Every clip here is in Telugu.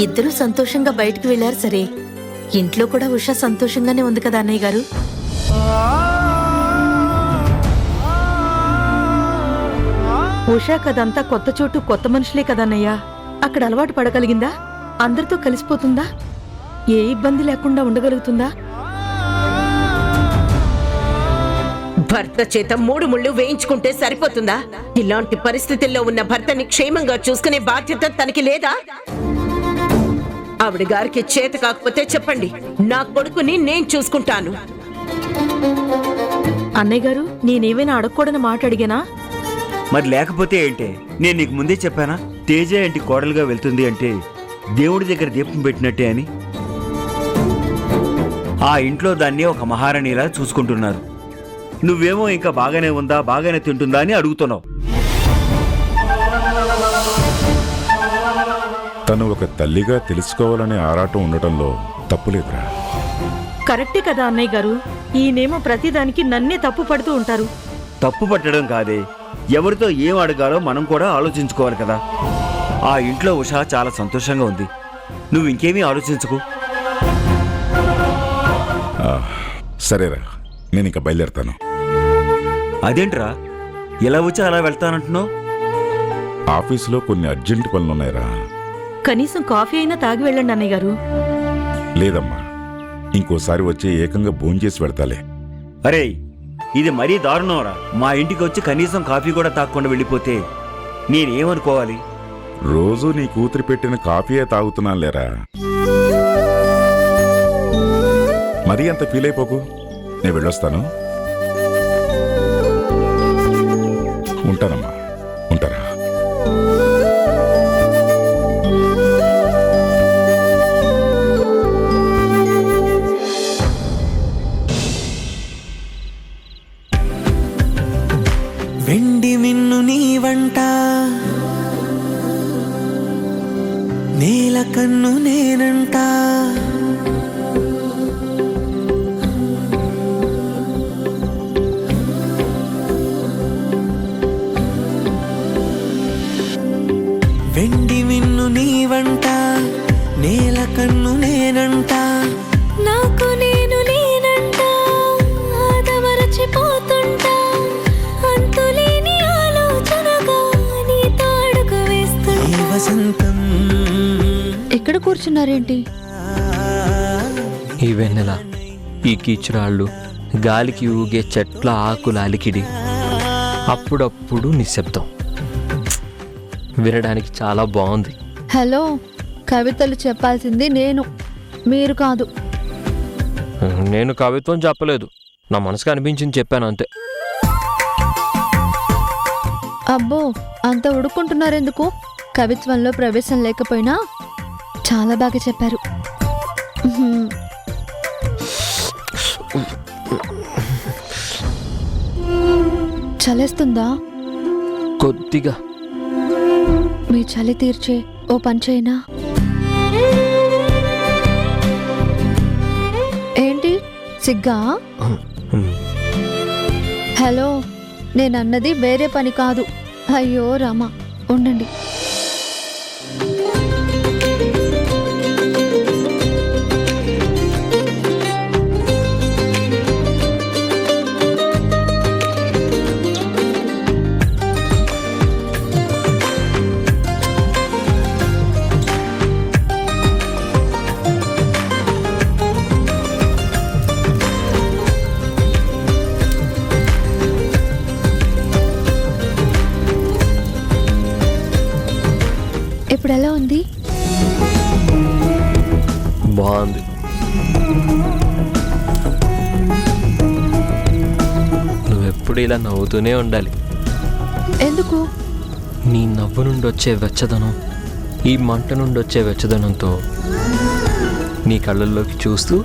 ఇద్దరూ సంతోషంగా బయటికి వెళ్లారు సరే, ఇంట్లో కూడా ఉష సంతోషంగానే ఉంది కదా అన్నయ్య గారు. ఉషా కదంతా కొత్త చోటు, కొత్త మనుషులే కదన్నయ్య. అక్కడ అలవాటు పడగలిగిందా? అందరితో కలిసిపోతుందా? ఏ ఇబ్బంది లేకుండా ఉండగలుగుతుందా? భర్త చేత 3 ముళ్ళు వేయించుకుంటే సరిపోతుందా? ఇలాంటి పరిస్థితుల్లో ఉన్న భర్తని క్షేమంగా చూసుకునే బాధ్యత తనకి లేదా? ఆవిడ గారికి చేత కాకపోతే చెప్పండి, నా కొడుకుని నేను చూసుకుంటాను. అన్నయ్య గారు, నేనేమైనా అడగకూడని మాట అడిగానా? మరి లేకపోతే ఏంటే? నేను నీకు ముందే చెప్పానా, తేజ ఇంటి కోడలుగా వెళ్తుంది అంటే దేవుడి దగ్గర దీపం పెట్టినట్టే అని. ఆ ఇంట్లో దాన్ని ఒక మహారాణిలా చూసుకుంటున్నారు. నువ్వేమో ఇంకా బాగానే ఉందా, బాగానే తింటుందా అని అడుగుతున్నావు. తను ఒక తల్లిగా తెలుసుకోవాలనే ఆరాటం ఉండటంలో తప్పులేదురా. కరెక్టే కదా అన్నయ్య గారు. ఈయనేమో ప్రతిదానికి నన్నే తప్పు పడుతూ ఉంటారు. తప్పు పట్టడం కాదే, ఎవరితో ఏం అడగాలో మనం కూడా ఆలోచించుకోవాలి కదా. ఆ ఇంట్లో ఉషా చాలా సంతోషంగా ఉంది. నువ్వు ఇంకేమీ ఆలోచించుకో. సరేరా, నేను ఇంకా బయలుదేరుతాను. అదేంట్రా, ఎలా వచ్చి అలా వెళ్తానంటున్నావు? ఆఫీసులో కొన్ని అర్జెంట్ పనులున్నాయిరా. కనీసం కాఫీ అయినా తాగి వెళ్ళండి అన్నయ్య గారు. లేదమ్మా, ఇంకోసారి వచ్చి ఏకంగా భోంచేసి వెళ్తాలే. అరే, ఇది మరీ దారుణంరా. మా ఇంటికి వచ్చి కనీసం కాఫీ కూడా తాగకుండా వెళ్ళిపోతే నేనేమనుకోవాలి? రోజు నీ కూతురు పెట్టిన కాఫీయే తాగుతున్నాను లేరా. మరీ అంత ఫీల్ అయిపోకు. నేను వెళ్ళొస్తాను. ఉంటానమ్మా, ఉంటారా. వెండి మిన్ను నీ వంట, నేల కన్ను నేనంట. వెండి మిన్ను నీ వంట, నేల కన్ను నేనంట. నాకు నేను లేనంట, ఆదమరచిపోతుంటా. అంతులేని ఆలోచనగా నీ తాడుకు వేస్తా. ఈ వసంతం ఎక్కడ కూర్చున్నారేంటి? ఈ వెన్నెల, ఈ కీచురాళ్ళు, గాలికి ఊగే చెట్ల ఆకుల అలికిడి, అప్పుడప్పుడు నిశ్శబ్దం వినడానికి చాలా బాగుంది. హలో, కవితలు చెప్పాల్సింది నేను, మీరు కాదు. నేను కవిత్వం చెప్పలేదు, నా మనసుకు అనిపించింది చెప్పాను అంతే. అబ్బో, అంత ఉడుకుంటున్నారెందుకు? కవిత్వంలో ప్రవేశం లేకపోయినా చాలా బాగా చెప్పారు. చలేస్తుందా? కొద్దిగా. మీ చలి తీర్చే ఓ పంచైనా. ఏంటి సిగ్గా? హలో, నేనన్నది వేరే పని కాదు. అయ్యో రామా, ఉండండి. ఇప్పుడు ఎలా ఉంది? బాగుంది. నువ్వెప్పుడు ఇలా నవ్వుతూనే ఉండాలి. ఎందుకు? నీ నవ్వు నుండి వచ్చే వెచ్చదనం, ఈ మంట నుండి వచ్చే వెచ్చదనంతో నీ కళ్ళల్లోకి చూస్తూ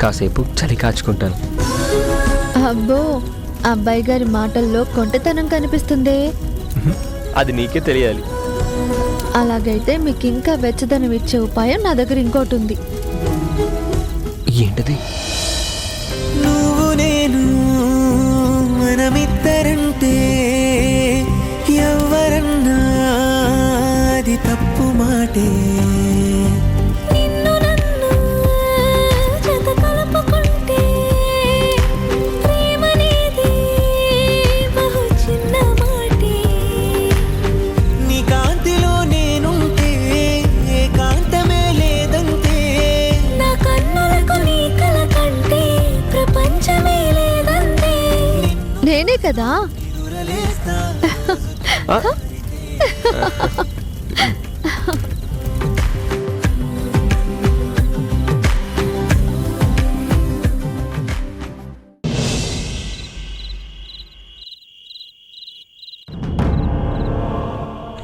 కాసేపు చలి కాచుకుంటాను. అబ్బో, అబ్బాయి గారి మాటల్లో కొంటెతనం కనిపిస్తుందే. అది నీకే తెలియాలి. అలాగైతే మీకు ఇంకా వెచ్చదనం ఇచ్చే ఉపాయం నా దగ్గర ఇంకోటి ఉంది. ఏంటది? నువ్వు నేను మనమిద్దరంటే ఎవరన్నా అది తప్పు మాటే. కదా.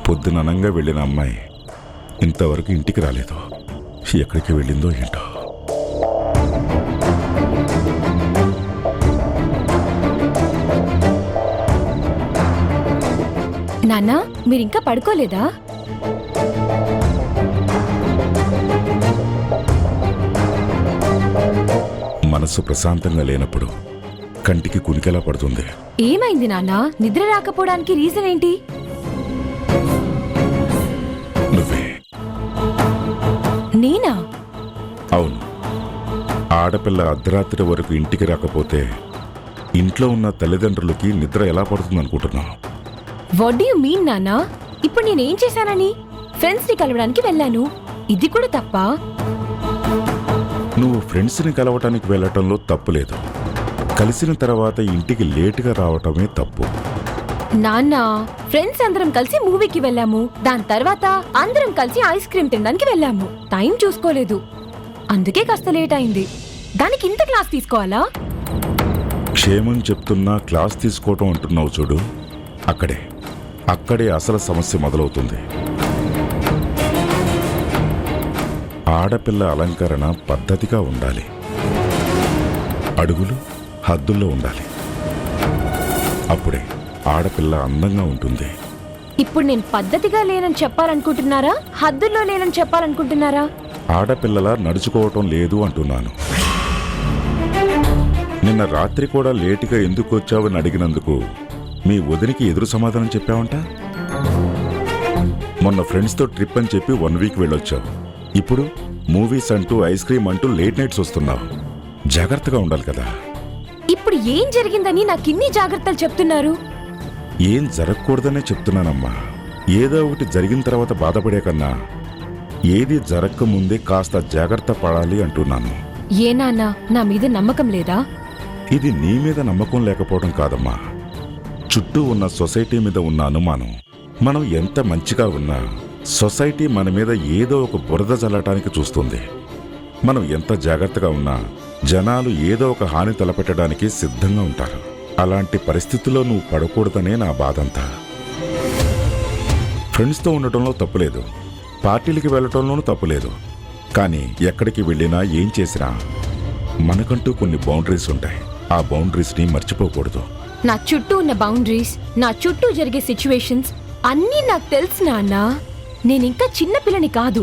పొద్దుననంగా వెళ్ళిన అమ్మాయి ఇంతవరకు ఇంటికి రాలేదు. ఎక్కడికి వెళ్ళిందో ఏంటో. నాన్నా మీరింకా పడుకోలేదా? మనసు ప్రశాంతంగా లేనప్పుడు కంటికి కునికెలా పడుతుంది. ఏమైంది నాన్నా? నిద్ర రాకపోవడానికి రీజన్ ఏంటి? నువ్వే. నేనా? అవును. ఆడపిల్ల అర్ధరాత్రి వరకు ఇంటికి రాకపోతే ఇంట్లో ఉన్న తల్లిదండ్రులకి నిద్ర ఎలా పడుతుందనుకుంటున్నావు? వాట్ డు యు మీన్ నాన్నా? ఇప్పుడు నేనేం చేశానని? ఫ్రెండ్స్ ని కలవడానికి వెళ్ళాను, ఇది కూడా తప్పా? నువ్వు ఫ్రెండ్స్ని కలవటానికి వెళ్ళటంలో తప్పు లేదు. కలిసిన తర్వాత ఇంటికి లేటుగా రావటమే తప్పు. నాన్న, ఫ్రెండ్స్ అందరం కలిసి మూవీకి వెళ్ళాము. దాని తర్వాత అందరం కలిసి ఐస్ క్రీమ్ తినడానికి వెళ్ళాము. టైం చూసుకోలేదు, అందుకే కాస్త లేట్ అయింది. దానికి ఇంత క్లాస్ తీసుకోవాలా? క్షేమం చెప్తున్నా క్లాస్ తీసుకోవటం అంటున్నావు చూడు, అక్కడే అసలు సమస్య మొదలవుతుంది. ఆడపిల్ల అలంకరణ పద్ధతిగా ఉండాలి. అడుగులు హద్దుల్లో ఉండాలి. అప్పుడే ఆడపిల్ల అందంగా ఉంటుంది. ఇప్పుడు నేను పద్ధతిగా లేనని చెప్పాలనుకుంటున్నారా, హద్దుల్లో లేనని చెప్పాలనుకుంటున్నారా? ఆడపిల్లలా నడుచుకోవటం లేదు అంటున్నాను. నిన్న రాత్రి కూడా లేటుగా ఎందుకు వచ్చావని అడిగినందుకు మీ వదినికి ఎదురు సమాధానం చెప్పావంట. మొన్న ఫ్రెండ్స్తో ట్రిప్ అని చెప్పి 1 వీక్ వెళ్ళొచ్చావు. ఇప్పుడు మూవీస్ అంటూ ఐస్ క్రీమ్ అంటూ లేట్ నైట్స్ వస్తున్నావు. జాగ్రత్తగా ఉండాలి కదా. ఇప్పుడు ఏం జరిగిందని నాకు ఇన్ని జాగ్రత్తలు చెప్తున్నారు? ఏం జరగకూడదనే చెప్తున్నానమ్మా. ఏదో ఒకటి జరిగిన తర్వాత బాధపడే కన్నా ఏది జరగక ముందే కాస్త జాగ్రత్త పడాలి అంటున్నాను. ఏ నాన్న, నా మీద నమ్మకం లేదా? ఇది నీ మీద నమ్మకం లేకపోవడం కాదమ్మా, చుట్టూ ఉన్న సొసైటీ మీద ఉన్న అనుమానం. మనం ఎంత మంచిగా ఉన్నా సొసైటీ మన మీద ఏదో ఒక బురద చల్లటానికి చూస్తుంది. మనం ఎంత జాగ్రత్తగా ఉన్నా జనాలు ఏదో ఒక హాని తలపెట్టడానికి సిద్ధంగా ఉంటారు. అలాంటి పరిస్థితుల్లో నువ్వు పడకూడదనే నా బాధంతా. ఫ్రెండ్స్తో ఉండటంలో తప్పులేదు, పార్టీలకి వెళ్ళటంలోనూ తప్పులేదు. కానీ ఎక్కడికి వెళ్ళినా ఏం చేసినా మనకంటూ కొన్ని బౌండరీస్ ఉంటాయి. ఆ బౌండరీస్ని మర్చిపోకూడదు. నా చుట్టూ ఉన్న బౌండరీస్, నా చుట్టూ జరిగే సిచ్యువేషన్స్ అన్నీ నాకు తెలుసు నాన్న. నేనింకా చిన్నపిల్లని కాదు.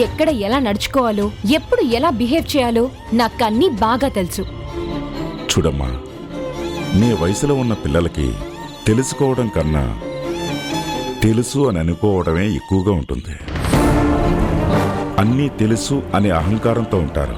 ఎక్కడ ఎలా నడుచుకోవాలో, ఎప్పుడు ఎలా బిహేవ్ చేయాలో నాకన్నీ బాగా తెలుసు. చూడమ్మా, నీ వయసులో ఉన్న పిల్లలకి తెలుసుకోవడం కన్నా తెలుసు అని అనుకోవడమే ఎక్కువగా ఉంటుంది. అన్నీ తెలుసు అనే అహంకారంతో ఉంటారు.